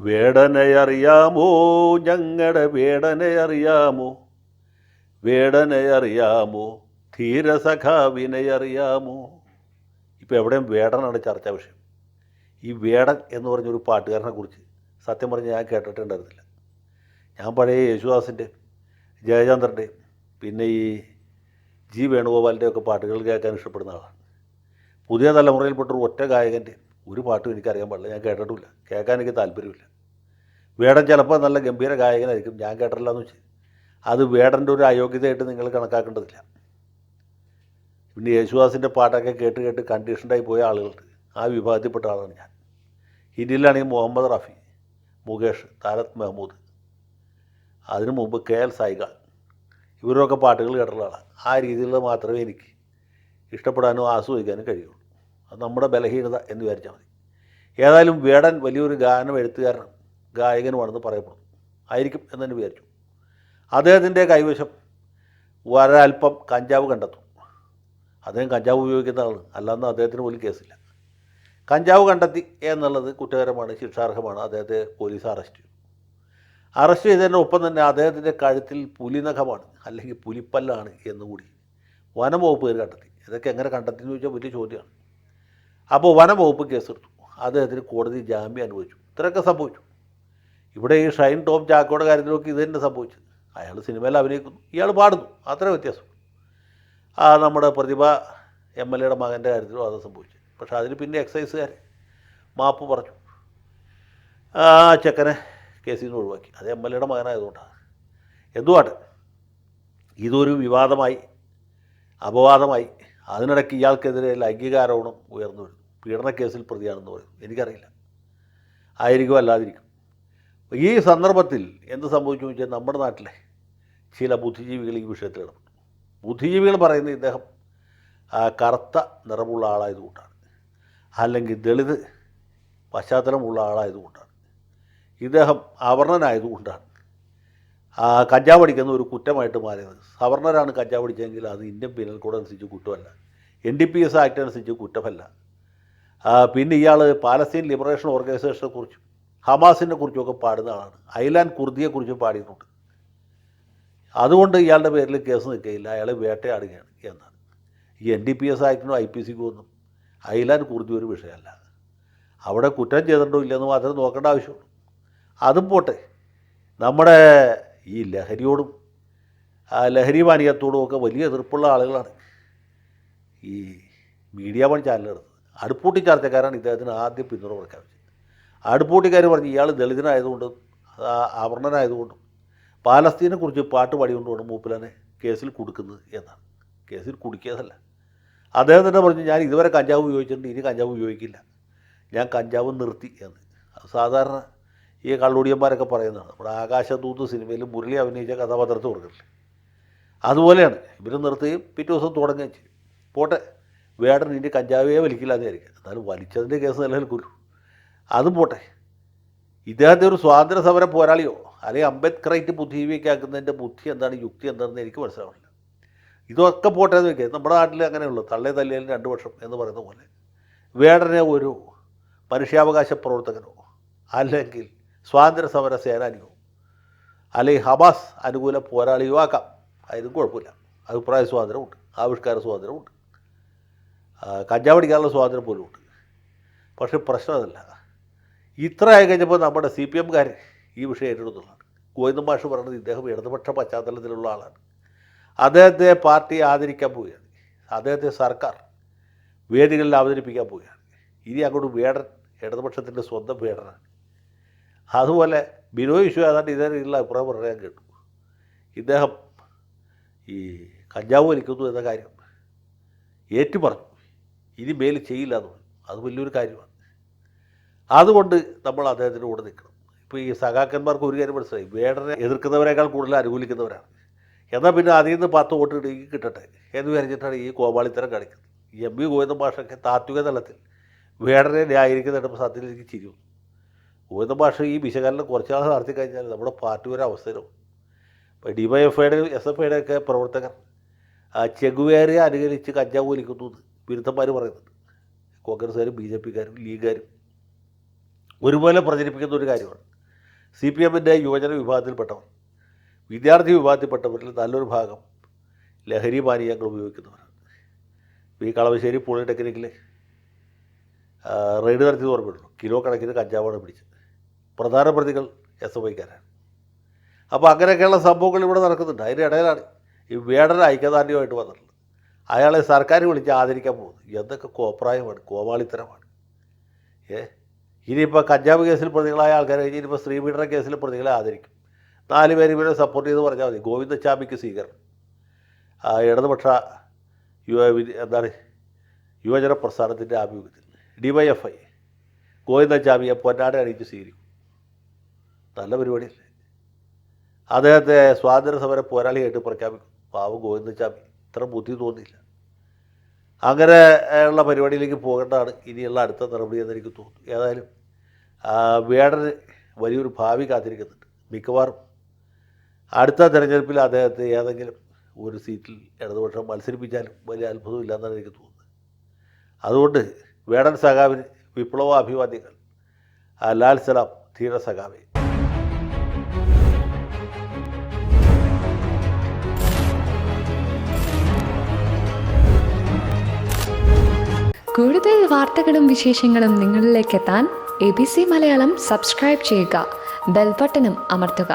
വേടനെ അറിയാമോ, ഞങ്ങളുടെ വേടനെ അറിയാമോ, വേടനെ അറിയാമോ, ധീരസഖാവിനെ അറിയാമോ. ഇപ്പോൾ എവിടെയും വേടനാണ് ചർച്ചാ വിഷയം. ഈ വേടൻ എന്ന് പറഞ്ഞൊരു പാട്ടുകാരനെ കുറിച്ച് സത്യം പറഞ്ഞ് ഞാൻ കേട്ടിട്ടുണ്ടായിരുന്നില്ല. ഞാൻ പഴയ യേശുദാസിൻ്റെ, ജയചന്ദ്രൻ്റെയും പിന്നെ ഈ ജി വേണുഗോപാലിൻ്റെ ഒക്കെ പാട്ടുകൾ കേൾക്കാൻ ഇഷ്ടപ്പെടുന്ന ആളാണ്. പുതിയ തലമുറയിൽപ്പെട്ടൊരു ഒറ്റ ഗായകൻ്റെ ഒരു പാട്ടും എനിക്കറിയാൻ പാടില്ല, ഞാൻ കേട്ടിട്ടില്ല, കേൾക്കാൻ എനിക്ക് താല്പര്യമില്ല. വേടൻ ചിലപ്പോൾ നല്ല ഗംഭീര ഗായകനായിരിക്കും, ഞാൻ കേട്ടിട്ടില്ല എന്ന് വെച്ചാൽ അത് വേടൻ്റെ ഒരു അയോഗ്യതയായിട്ട് നിങ്ങൾ കണക്കാക്കേണ്ടതില്ല. പിന്നെ യേശുദാസിൻ്റെ പാട്ടൊക്കെ കേട്ട് കേട്ട് കണ്ടീഷൻഡായി പോയ ആളുകളുണ്ട്, ആ വിഭാഗത്തിൽപ്പെട്ട ആളാണ് ഞാൻ. ഹിന്ദിയിലാണെങ്കിൽ മുഹമ്മദ് റാഫി, മുകേഷ്, താരത് മെഹ്മൂദ്, അതിനു മുമ്പ് KL സൈഗാൾ, ഇവരൊക്കെ പാട്ടുകൾ കേട്ടിട്ടുള്ള ആളാണ്. ആ രീതിയിൽ മാത്രമേ എനിക്ക് ഇഷ്ടപ്പെടാനും ആസ്വദിക്കാനും കഴിയുള്ളൂ. അത് നമ്മുടെ ബലഹീനത എന്ന് വിചാരിച്ചാൽ മതി. ഏതായാലും വേടൻ വലിയൊരു ഗാനം എഴുത്തുകാരനും ഗായകനുമാണെന്ന് പറയപ്പെടുന്നു, ആയിരിക്കും എന്നു വിചാരിച്ചു. അദ്ദേഹത്തിൻ്റെ കൈവശം ഒരൽപ്പം കഞ്ചാവ് കണ്ടെത്തും. അദ്ദേഹം കഞ്ചാവ് ഉപയോഗിക്കുന്ന ആളാണ്, അല്ലാന്ന് അദ്ദേഹത്തിന് പോലും കേസില്ല. കഞ്ചാവ് കണ്ടെത്തി എന്നുള്ളത് കുറ്റകരമാണ്, ശിക്ഷാർഹമാണ്. അദ്ദേഹത്തെ പോലീസ് അറസ്റ്റ് ചെയ്തതിൻ്റെ ഒപ്പം തന്നെ അദ്ദേഹത്തിൻ്റെ കഴുത്തിൽ പുലിനഖമാണ് അല്ലെങ്കിൽ പുലിപ്പല്ലാണ് എന്നുകൂടി വനം വകുപ്പ് കണ്ടെത്തി. ഇതൊക്കെ എങ്ങനെ കണ്ടെത്തി എന്ന് ചോദിച്ചാൽ വലിയ ചോദ്യമാണ്. അപ്പോൾ വനം വകുപ്പ് കേസെടുത്തു, അദ്ദേഹത്തിന് കോടതി ജാമ്യം അനുവദിച്ചു. ഇത്രയൊക്കെ സംഭവിച്ചു. ഇവിടെ ഈ ഷൈൻ ടോം ചാക്കോയുടെ കാര്യത്തിലൊക്കെ ഇത് തന്നെ സംഭവിച്ചത്. അയാൾ സിനിമയിൽ അഭിനയിക്കുന്നു, ഇയാൾ പാടുന്നു, അത്ര വ്യത്യാസം. നമ്മുടെ പ്രതിഭ MLA യുടെ മകൻ്റെ കാര്യത്തിലും അത് സംഭവിച്ചു. പക്ഷേ അതിന് പിന്നെ എക്സൈസുകാർ മാപ്പ് പറഞ്ഞു, ചെക്കനെ കേസിൽ നിന്ന് ഒഴിവാക്കി. അത് MLA യുടെ മകനായതുകൊണ്ടാണ്. എന്തുവാട്ടെ, ഇതൊരു വിവാദമായി, അപവാദമായി. അതിനിടയ്ക്ക് ഇയാൾക്കെതിരെ ലൈംഗികാരോപണം ഉയർന്നു വരുന്നു, പീഡനക്കേസിൽ പ്രതിയാണെന്ന് പറയും. എനിക്കറിയില്ല, ആയിരിക്കും അല്ലാതിരിക്കും. ഈ സന്ദർഭത്തിൽ എന്ത് സംഭവിച്ചു വെച്ചാൽ നമ്മുടെ നാട്ടിലെ ചില ബുദ്ധിജീവികൾ ഈ വിഷയത്തിൽ ഇടപെട്ടു. ബുദ്ധിജീവികൾ പറയുന്നത് ഇദ്ദേഹം കറുത്ത നിറമുള്ള ആളായതുകൊണ്ടാണ്, അല്ലെങ്കിൽ ദളിത് പശ്ചാത്തലമുള്ള ആളായതുകൊണ്ടാണ്, ഇദ്ദേഹം അവർണനായതുകൊണ്ടാണ് കഞ്ചാവ് അടിക്കുന്ന ഒരു കുറ്റമായിട്ട് മാറിയത്. സവർണരാണ് കഞ്ചാവ് അടിച്ചെങ്കിൽ അത് ഇന്ത്യൻ പീനൽ കോഡ് അനുസരിച്ച് കുറ്റമല്ല, NDPS ആക്ട് അനുസരിച്ച് കുറ്റമല്ല. പിന്നെ ഇയാൾ പാലസ്തീൻ ലിബറേഷൻ ഓർഗനൈസേഷനെ കുറിച്ചും ഹമാസിനെ കുറിച്ചുമൊക്കെ പാടുന്ന ആളാണ്. ഐലാൻ കുർദിയെക്കുറിച്ചും പാടിയിട്ടുണ്ട്. അതുകൊണ്ട് ഇയാളുടെ പേരിൽ കേസ് നിൽക്കുകയില്ല, അയാളെ വേട്ടയാടുകയാണ് എന്നാണ്. ഈ NDPS ആക്ടിനും IPCക്കും ഒന്നും ഐലാൻ കുർദി ഒരു വിഷയമല്ല. അവിടെ കുറ്റം ചെയ്തിട്ടുണ്ടോ ഇല്ലെന്ന് മാത്രമേ നോക്കേണ്ട ആവശ്യമുള്ളൂ. അതും പോട്ടെ, നമ്മുടെ ഈ ലഹരിയോടും ലഹരി പാനീയത്തോടും ഒക്കെ വലിയ എതിർപ്പുള്ള ആളുകളാണ് ഈ മീഡിയ വൺ ചാനലെടുത്തത്. അടുപ്പൂട്ടി ചർച്ചക്കാരാണ് ഇദ്ദേഹത്തിന് ആദ്യം പിന്തുണ പ്രഖ്യാപിച്ചത്. അടുപ്പൂട്ടിക്കാർ പറഞ്ഞ് ഇയാൾ ദളിതനായതുകൊണ്ടും അവർണനായതുകൊണ്ടും പാലസ്തീനെക്കുറിച്ച് പാട്ട് പാടിക്കൊണ്ടുമാണ് മൂപ്പിലാനെ കേസിൽ കുടുക്കുന്നത് എന്നാണ്. കേസിൽ കുടുക്കിയതല്ല, അദ്ദേഹം തന്നെ പറഞ്ഞു ഞാൻ ഇതുവരെ കഞ്ചാവ് ഉപയോഗിച്ചിട്ടുണ്ട്, ഇനി കഞ്ചാവ് ഉപയോഗിക്കില്ല, ഞാൻ കഞ്ചാവ് നിർത്തി എന്ന്. അത് സാധാരണ ഈ കള്ളുടിയന്മാരൊക്കെ പറയുന്നതാണ്. നമ്മുടെ ആകാശദൂത് സിനിമയിൽ മുരളി അഭിനയിച്ച കഥാപാത്രത്തെ കൊടുക്കില്ലേ, അതുപോലെയാണ്. ഇവർ നിർത്തുകയും പിറ്റേ ദിവസം തുടങ്ങുകയും ചെയ്യും. പോട്ടെ, വേടൻ ഇനി കഞ്ചാവേ വലിക്കില്ല എന്ന് വിചാരിക്കുക, എന്നാലും വലിച്ചതിൻ്റെ കേസ് നിലനിൽക്കുമല്ലോ. അതും പോട്ടെ, ഇദ്ദേഹത്തെ ഒരു സ്വാതന്ത്ര്യ സമര പോരാളിയോ അല്ലെങ്കിൽ അംബേദ്കറൈറ്റ് ബുദ്ധിജീവിയൊക്കെ ആക്കുന്നതിൻ്റെ ബുദ്ധി എന്താണ്, യുക്തി എന്താണെന്ന് എനിക്ക് മനസ്സിലാവില്ല. ഇതൊക്കെ പോട്ടെ എന്ന് വയ്ക്കുക. നമ്മുടെ നാട്ടിൽ അങ്ങനെയുള്ളൂ, തള്ളേ തല്ലിയാലും 2 വർഷം എന്ന് പറയുന്ന പോലെ വേടനെ ഒരു മനുഷ്യാവകാശ പ്രവർത്തകനോ അല്ലെങ്കിൽ സ്വാതന്ത്ര്യ സമര സേനാനിയോ അല്ലെങ്കിൽ ഹമാസ് അനുകൂല പോരാളിയോ ആക്കാം, അതിനും കുഴപ്പമില്ല. അഭിപ്രായ സ്വാതന്ത്ര്യമുണ്ട്, ആവിഷ്കാര സ്വാതന്ത്ര്യമുണ്ട്, കഞ്ചാവ് അടിക്കാനുള്ള സ്വാതന്ത്ര്യം പോലും ഉണ്ട്. പക്ഷേ പ്രശ്നം അതല്ല. ഇത്ര ആയി കഴിഞ്ഞപ്പോൾ നമ്മുടെ CPMകാർ ഈ വിഷയം ഏറ്റെടുത്തുള്ളതാണ്. ഗോവിന്ദൻ മാഷ് പറഞ്ഞത് ഇദ്ദേഹം ഇടതുപക്ഷ പശ്ചാത്തലത്തിലുള്ള ആളാണ്, അദ്ദേഹത്തെ പാർട്ടി ആദരിക്കാൻ പോവുകയാണ്, അദ്ദേഹത്തെ സർക്കാർ വേദികളിൽ അവതരിപ്പിക്കാൻ പോവുകയാണ്. ഇനി അങ്ങോട്ട് വേടൻ ഇടതുപക്ഷത്തിൻ്റെ സ്വന്തം വേടനാണ്. അതുപോലെ ബിനോയ് വിശ്വം ഏതാണ്ട് ഇതേ രീതിയിലുള്ള അഭിപ്രായം പറയാൻ കേട്ടു. ഇദ്ദേഹം ഈ കഞ്ചാവ് വലിക്കുന്നു എന്ന കാര്യം ഏറ്റു പറഞ്ഞു, ഇനി മേൽ ചെയ്യില്ല എന്ന് പറഞ്ഞു. അത് വലിയൊരു കാര്യമാണ്. അതുകൊണ്ട് നമ്മൾ അദ്ദേഹത്തിൻ്റെ കൂടെ നിൽക്കണം. ഇപ്പോൾ ഈ സഖാക്കന്മാർക്ക് ഒരു കാര്യം മനസ്സിലായി, വേടനെ എതിർക്കുന്നവരേക്കാൾ കൂടുതൽ അനുകൂലിക്കുന്നവരാണ്. എന്നാൽ പിന്നെ അതിൽ നിന്ന് 10 വോട്ട് കിട്ടട്ടെ എന്ന് വിചാരിച്ചിട്ടാണ് ഈ കോമാളിത്തരം കാണിക്കുന്നത്. MV ഗോവിന്ദൻ മാഷൊക്കെ താത്വിക തലത്തിൽ വേടനെ ന്യായീകരിക്കുന്നിടപ്പോൾ സത്യത്തിൽ എനിക്ക് ചിരി വന്നു. ഗോവിന്ദൻ മാഷ് ഈ വിശകലനം കുറച്ച് നാൾ നടത്തി കഴിഞ്ഞാൽ നമ്മുടെ പാർട്ടി ഒരു അവസരവും. ഇപ്പോൾ DYFIയുടെ SFIയുടെ ഒക്കെ പ്രവർത്തകർ ചെഗുവേരെ അനുകരിച്ച് കഞ്ചാവ് വലിക്കുന്നു വിരുദ്ധന്മാർ പറയുന്നുണ്ട്. കോൺഗ്രസ്സുകാരും BJPക്കാരും ലീഗുകാരും ഒരുപോലെ പ്രചരിപ്പിക്കുന്ന ഒരു കാര്യമാണ്. CPM-ൻ്റെ യുവജന വിഭാഗത്തിൽപ്പെട്ടവർ, വിദ്യാർത്ഥി വിഭാഗത്തിൽപ്പെട്ടവരിൽ നല്ലൊരു ഭാഗം ലഹരി പാനീയങ്ങൾ ഉപയോഗിക്കുന്നവരാണ്. ഈ കളമശ്ശേരി പോളിടെക്നിക്കിൽ റെയ്ഡ് നടത്തി ഓർമ്മയുള്ളൂ, കിലോ കണക്കിന് കഞ്ചാവാണ് പിടിച്ചത്. പ്രധാന പ്രതികൾ SFI-ക്കാരാണ്. അപ്പോൾ അങ്ങനെയൊക്കെയുള്ള സംഭവങ്ങൾ ഇവിടെ നടക്കുന്നുണ്ട്. അതിൻ്റെ ഇടയിലാണ് ഈ വേടൻ ഐക്യദാർഢ്യമായിട്ട് വന്നിട്ടുള്ളത്. അയാളെ സർക്കാർ വിളിച്ച് ആദരിക്കാൻ പോകുന്നു. എന്തൊക്കെ കോപ്രായമാണ്, കോമാളിത്തരമാണ്. ഇനിയിപ്പോൾ കഞ്ചാവ് കേസിൽ പ്രതികളായ ആൾക്കാരെ കഴിഞ്ഞ് ഇനിയിപ്പോൾ സ്ത്രീപീഡന കേസിൽ പ്രതികളെ ആദരിക്കും. 4 പേര് ഇവരെ സപ്പോർട്ട് ചെയ്ത് പറഞ്ഞാൽ മതി. ഗോവിന്ദച്ചാമിക്ക് സ്വീകരണം, ഇടതുപക്ഷ യുവജന പ്രസ്ഥാനത്തിൻ്റെ ആഭിമുഖ്യത്തിൽ DYFI ഗോവിന്ദച്ചാമിയെ പൊന്നാട അണിയിച്ച് സ്വീകരിക്കും. നല്ല പരിപാടിയല്ലേ? അദ്ദേഹത്തെ സ്വാതന്ത്ര്യ സമര പോരാളിയായിട്ട് പ്രഖ്യാപിക്കും. പാവം ഗോവിന്ദച്ചാമി, ഇത്ര ബുദ്ധി തോന്നിയില്ല. അങ്ങനെ ഉള്ള പരിപാടിയിലേക്ക് പോകേണ്ടതാണ് ഇനിയുള്ള അടുത്ത നടപടി എന്ന് എനിക്ക് തോന്നുന്നു. ഏതായാലും വേടന് വലിയൊരു ഭാവി കാത്തിരിക്കുന്നുണ്ട്. മിക്കവാറും അടുത്ത തെരഞ്ഞെടുപ്പിൽ അദ്ദേഹത്തെ ഏതെങ്കിലും ഒരു സീറ്റിൽ ഇടതുപക്ഷം മത്സരിപ്പിച്ചാലും വലിയ അത്ഭുതമില്ല എന്നാണ് എനിക്ക് തോന്നുന്നത്. അതുകൊണ്ട് വേടൻ സഖാവിന് വിപ്ലവാഭിവാദ്യങ്ങൾ. ലാൽ സലാം ധീര സഖാവേ. കൂടുതൽ വാർത്തകളും വിശേഷങ്ങളും നിങ്ങളിലേക്ക് എത്താൻ ABC മലയാളം സബ്സ്ക്രൈബ് ചെയ്യുക, ബെൽ ബട്ടണും അമർത്തുക.